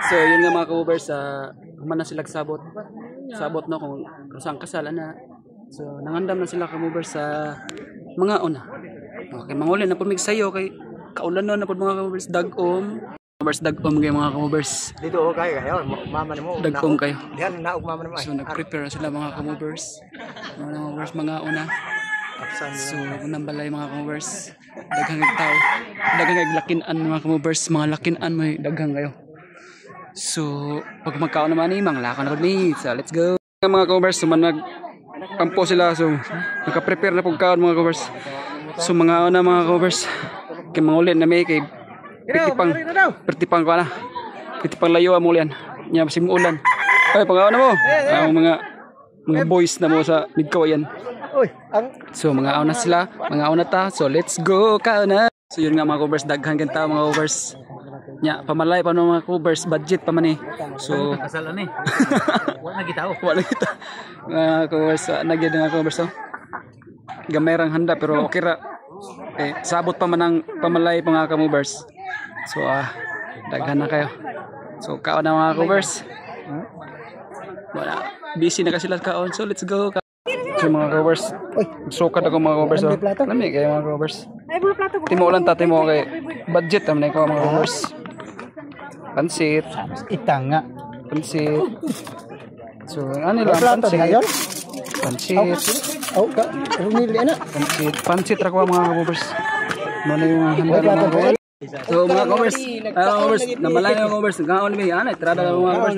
So yun nga mga ka-movers, human na sila sabot. Sabot no kung saan kasala na. So nangandam na sila ka-movers sa mga una. Okay, mangulin na po mig sayo kay kaulan na po mga ka-movers, dagom. Dagom kayo mga ka-movers. Dito kayo, mama mo. Dagom kayo. Diyan naog mama mo. So nag-prepare sila mga ka-movers. Mga una. So unang balay mga ka-movers. Daghang tao. Daghang lakinan mga ka-movers, mga lakinan may daghang kayo. So, pag magkaon naman ni, manglakaw na ko ni. So, let's go. Mga ka-movers, so nag-kampo sila. So, naka-prepare na pagkaon mga ka-movers. So, mga una mga ka-movers. Kaya mangulin na may kay Pertipang ko na. Pertipang layo ang ulan. Nya masim ulan. Ay, pangaon na mo. Ang mga boys na mo sa Midkawayan. So, mga una sila. Mga una ta. So, let's go. Kaon na. So, yun nga mga ka-movers. Daghan ganta mga ka-movers. Nya pamalay pa ng mga covers budget pa man eh. So kasalan eh. Wala kita oh. Wala kita. Mga covers nagyad nga covers oh. Gamay rang handa pero okay ra. Sabot pa man ang pamalay pa mga covers. So daghan na kayo. So kaon na mga covers. Wala. Busy na kasi sila kaon. So let's go. So mga covers. Sukad ako mga covers oh. Lami kayo mga covers. Timo lang ta timo kay budget man ko mga covers. Pansit. Itanga. Pansit. So, ano lang pansit? Pansit. Oh, rumili na. Pansit. Pansit ra ko mga ka-movers. Ano yung handa ng mga ka-movers? So, mga ka-movers. Ka-movers. Namalay ng ka-movers. Kaon ni Ana, trada ng mga ka-movers.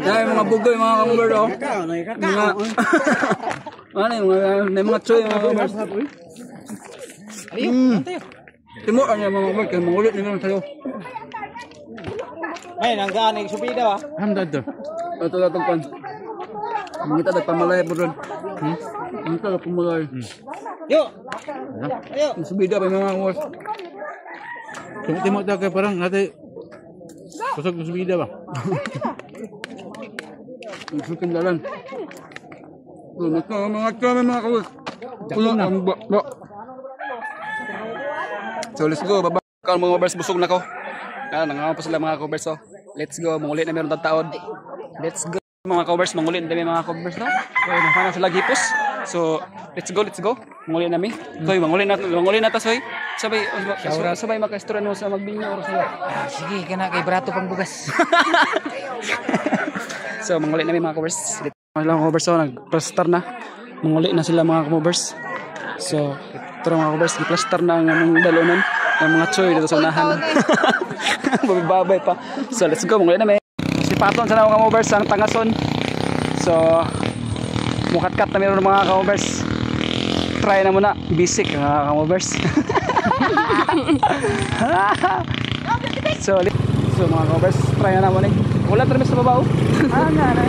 Yung mga bugoy mga ka-movers oh. Mga ano yung mga choy mga ka-movers. Timo ang mga ka-movers kay mangulit nila sayo. Ay, nanggaan ang subida ba? Hamdad to. Ito lang pan. Mangita dag pamalay po ron. Mangita dag pamalay. Yo. Ayo. Subida pa mga ngos. Timo ta kay parang ate. Kusog subida ba? Sukin dalan. Mga kami mga ngos. Ulang ang ba. So let's go. Baba ka mga bars busog na ko. Nangangaw pa sila mga covers oh. Let's go, mangulit na meron taon. Let's go mga covers, mangulit na mga covers no. So, nafana sila gipos. So, let's go. Mangulit na mi. Soy, mangulit na ta soy. Sabay maka-istorya no sa magbinyo or sila. Sige, kana kay brato pang bugas. So, mangulit na mi mga covers. Mga covers so nag-plaster na. Mangulit na sila mga covers. So, ito mga covers, i-plaster na ang dalunan. Ang mga choy dito sa unahan. Babay pa. So let's go. Mungkin na may sipaton sa mga ka-movers ang Tangason. So mukat-kat na meron mga ka-movers. Try na muna. Basic mga ka-movers. So mga ka-movers, try na muna. Ulat rin sa babaw. Nga na.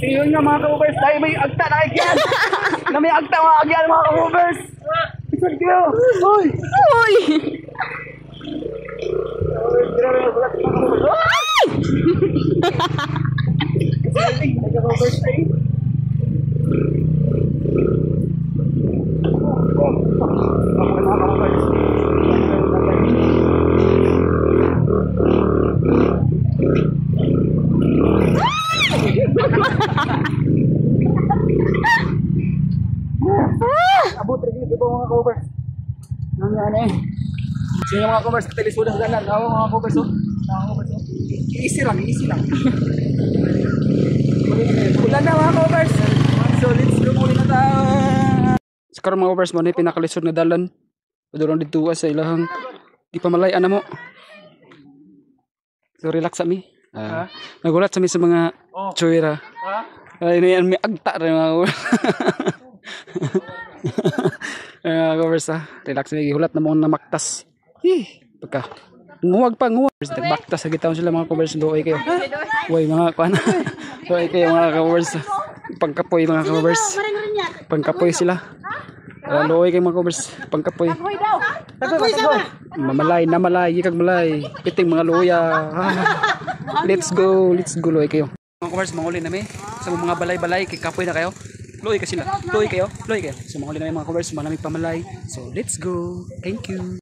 Yun nga mga ka-movers, dahil may agta na agyan. Na may agta mga agyan mga ka-movers. Isod kayo. Uy! Uy! Abot rin dito mga covers. Nangyari. Sino mga covers telisudan sa dalan? Ako mga covers oh. Easy lang. Ulan na mga covers. So let's go muli na tayo. Sa karon mga covers mo ni pinakalisod na dalan. Padulong dito sa ilahang di pa malayan na mo. So relax sa mi. Nagulat sa mi sa mga choyra. Ay, yan, may agta rin mga covers. Mga covers ha. Relax na hulat na mga namaktas. Pagka. Nguwag pa, nguwag. Nagbaktas sa gitawon sila mga covers. Doy kayo. Uy, mga kuan. Doy kayo mga covers. Pangkapoy mga covers. Pangkapoy sila. Doy kayo mga covers. Pangkapoy. Mamalay, namalay, ikag malay. Piting mga luya. Let's go loy kayo. Mga covers, manguli na may. Sa mga balay-balay, kikapoy na kayo. Loy ka sila. Loy kayo. So manguli na may mga covers, malamig pamalay. So let's go. Thank you.